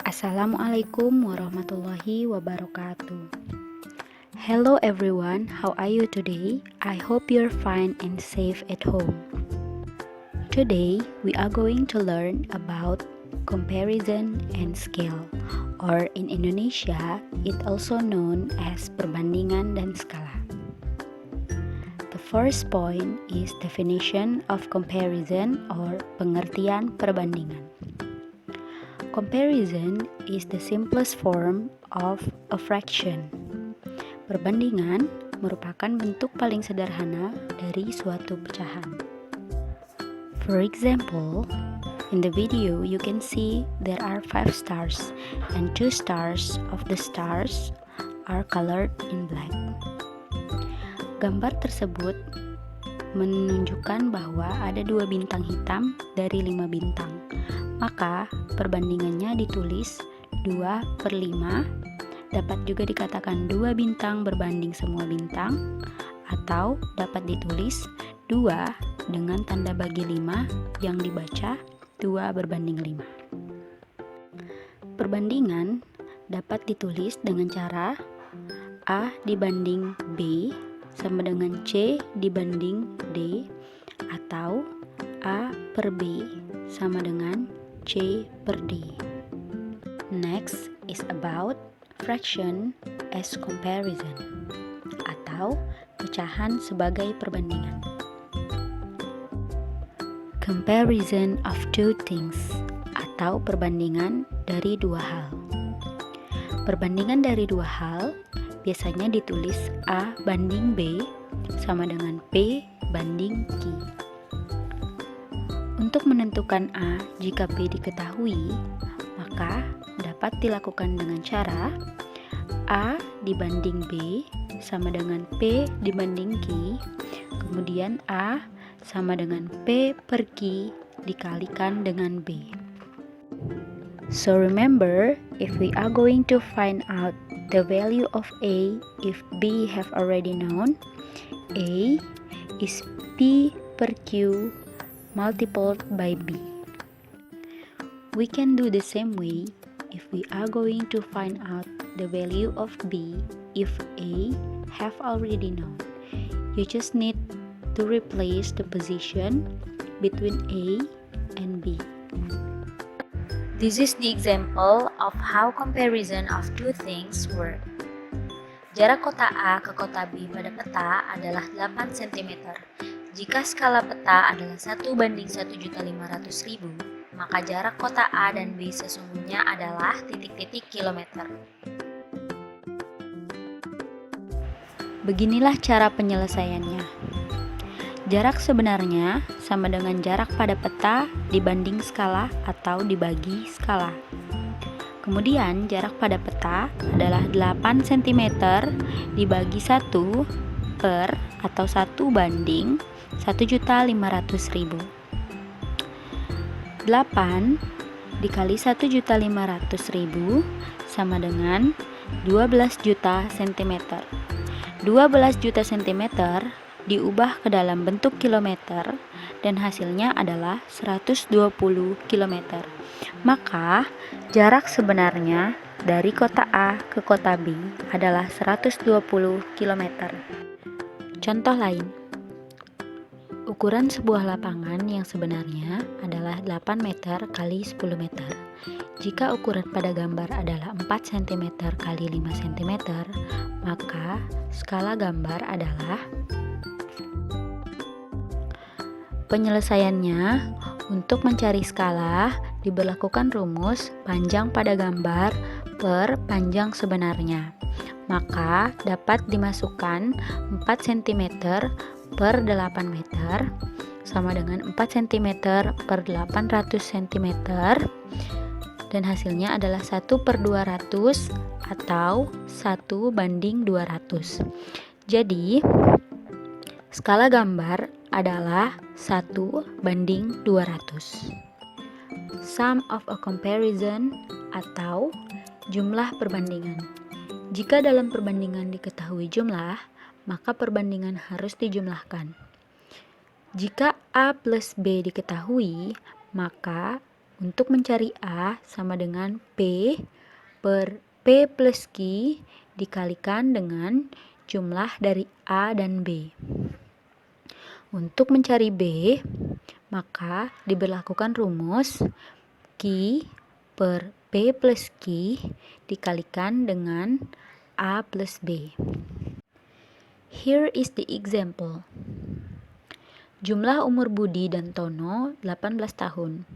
Assalamualaikum warahmatullahi wabarakatuh. Hello everyone, how are you today? I hope you're fine and safe at home. Today we are going to learn about comparison and scale, or in Indonesia it also known as perbandingan dan skala. The first point is definition of comparison or pengertian perbandingan. Comparison is the simplest form of a fraction. Perbandingan merupakan bentuk paling sederhana dari suatu pecahan. For example, in the video you can see there are 5 stars and 2 stars of the stars are colored in black. Gambar tersebut menunjukkan bahwa ada 2 bintang hitam dari 5 bintang. Maka perbandingannya ditulis 2/5, dapat juga dikatakan 2 bintang berbanding semua bintang, atau dapat ditulis 2 dengan tanda bagi 5 yang dibaca 2/5. Perbandingan dapat ditulis dengan cara A dibanding B sama dengan C dibanding D, atau A per B sama dengan C per D. Next is about fraction as comparison atau pecahan sebagai perbandingan. Comparison of two things atau perbandingan dari dua hal. Perbandingan dari dua hal biasanya ditulis A banding B sama dengan P banding Q. Untuk menentukan A jika B diketahui, maka dapat dilakukan dengan cara A dibanding B sama dengan P dibanding Q, kemudian A sama dengan P per Q dikalikan dengan B. So remember, if we are going to find out the value of A if B have already known, A is P per Q multiplied by B. We can do the same way if we are going to find out the value of B if A have already known. You just need to replace the position between A and B. This is the example of how comparison of two things work. Jarak kota A ke kota B pada peta adalah 8 cm. Jika skala peta adalah 1/1.500.000, maka jarak kota A dan B sesungguhnya adalah titik-titik kilometer. Beginilah cara penyelesaiannya. Jarak sebenarnya sama dengan jarak pada peta dibanding skala atau dibagi skala. Kemudian jarak pada peta adalah 8 cm dibagi 1 per atau 1 banding 1.500.000. 8 dikali 1.500.000 sama dengan 12 juta cm. 12 juta cm diubah ke dalam bentuk kilometer dan hasilnya adalah 120 km. Maka jarak sebenarnya dari kota A ke kota B adalah 120 km. Contoh lain, ukuran sebuah lapangan yang sebenarnya adalah 8 meter kali 10 meter. Jika ukuran pada gambar adalah 4 cm kali 5 cm, maka skala gambar adalah. Penyelesaiannya, untuk mencari skala diberlakukan rumus panjang pada gambar per panjang sebenarnya. Maka dapat dimasukkan 4 cm per 8 meter sama dengan 4 cm per 800 cm, dan hasilnya adalah 1/200 atau 1/200. Jadi skala gambar adalah 1/200. Sum of a comparison atau jumlah perbandingan. Jika dalam perbandingan diketahui jumlah, maka perbandingan harus dijumlahkan. Jika A plus B diketahui, maka Untuk mencari A sama dengan P per P plus Q dikalikan dengan jumlah dari A dan B. Untuk mencari B, maka diberlakukan rumus Q per P plus Q dikalikan dengan A plus B. Here is the example. Jumlah umur Budi dan Tono 18 tahun.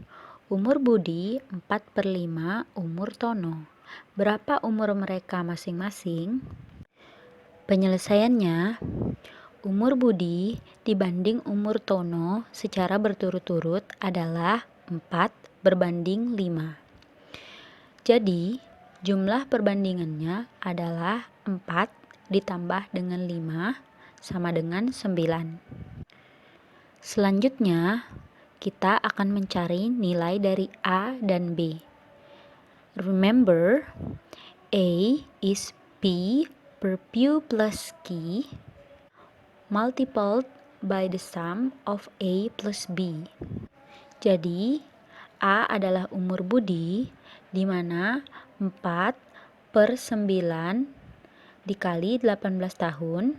Umur Budi 4/5 umur Tono. Berapa umur mereka masing-masing? Penyelesaiannya, umur Budi dibanding umur Tono secara berturut-turut adalah 4/5. Jadi, jumlah perbandingannya adalah 4 ditambah dengan 5 sama dengan 9. Selanjutnya, kita akan mencari nilai dari A dan B. Remember, A is P per Q plus Q multiplied by the sum of A plus B. Jadi, A adalah umur Budi, di mana 4/9 dikali 18 tahun,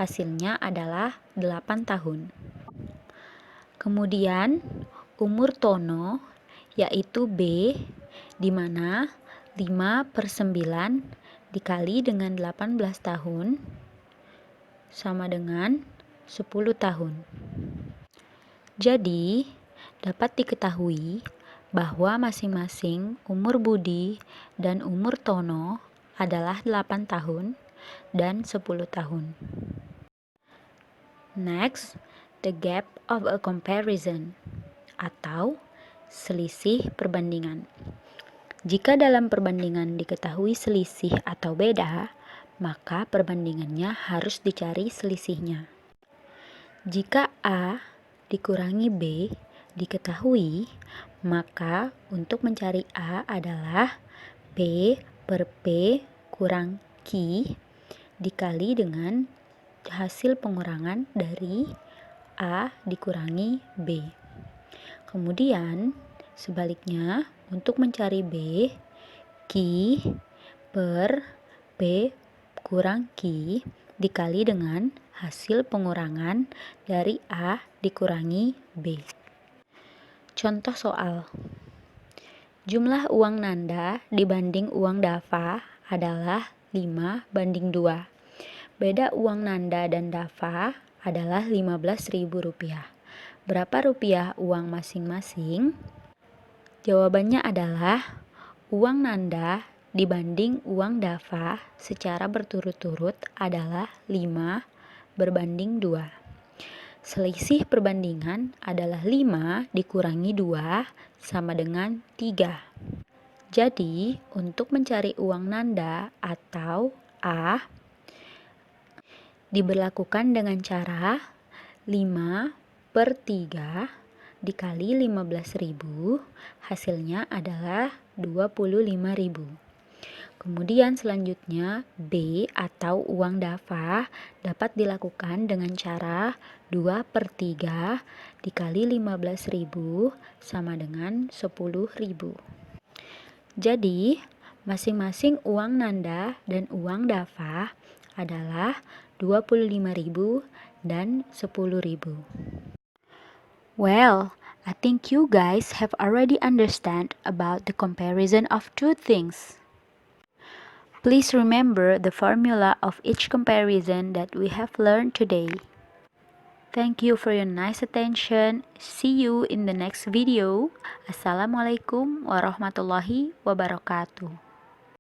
hasilnya adalah 8 tahun. Kemudian, umur Tono, yaitu B, di mana 5/9 dikali dengan 18 tahun sama dengan 10 tahun. Jadi, dapat diketahui bahwa masing-masing umur Budi dan umur Tono adalah 8 tahun dan 10 tahun. Next, the gap of a comparison atau selisih perbandingan. Jika dalam perbandingan diketahui selisih atau beda, maka perbandingannya harus dicari selisihnya. Jika A dikurangi B diketahui, maka untuk mencari A adalah P per P kurang Q dikali dengan hasil pengurangan dari A dikurangi B. Kemudian, sebaliknya, untuk mencari B, Q per P kurang Q dikali dengan hasil pengurangan dari A dikurangi B. Contoh soal. Jumlah uang Nanda dibanding uang Dava adalah 5/2. Beda uang Nanda dan Dava adalah Rp15.000. Berapa rupiah uang masing-masing? Jawabannya adalah uang Nanda dibanding uang Dava secara berturut-turut adalah 5/2. Selisih perbandingan adalah 5 dikurangi 2 sama dengan 3. Jadi, untuk mencari uang Nanda atau A, diberlakukan dengan cara 5/3 dikali 15.000, hasilnya adalah 25.000. Kemudian selanjutnya B atau uang Dava dapat dilakukan dengan cara 2/3 dikali 15.000 sama dengan 10.000. Jadi, masing-masing uang Nanda dan uang Dava adalah 25.000 dan 10.000. Well, I think you guys have already understand about the comparison of two things. Please remember the formula of each comparison that we have learned today. Thank you for your nice attention. See you in the next video. Assalamualaikum warahmatullahi wabarakatuh.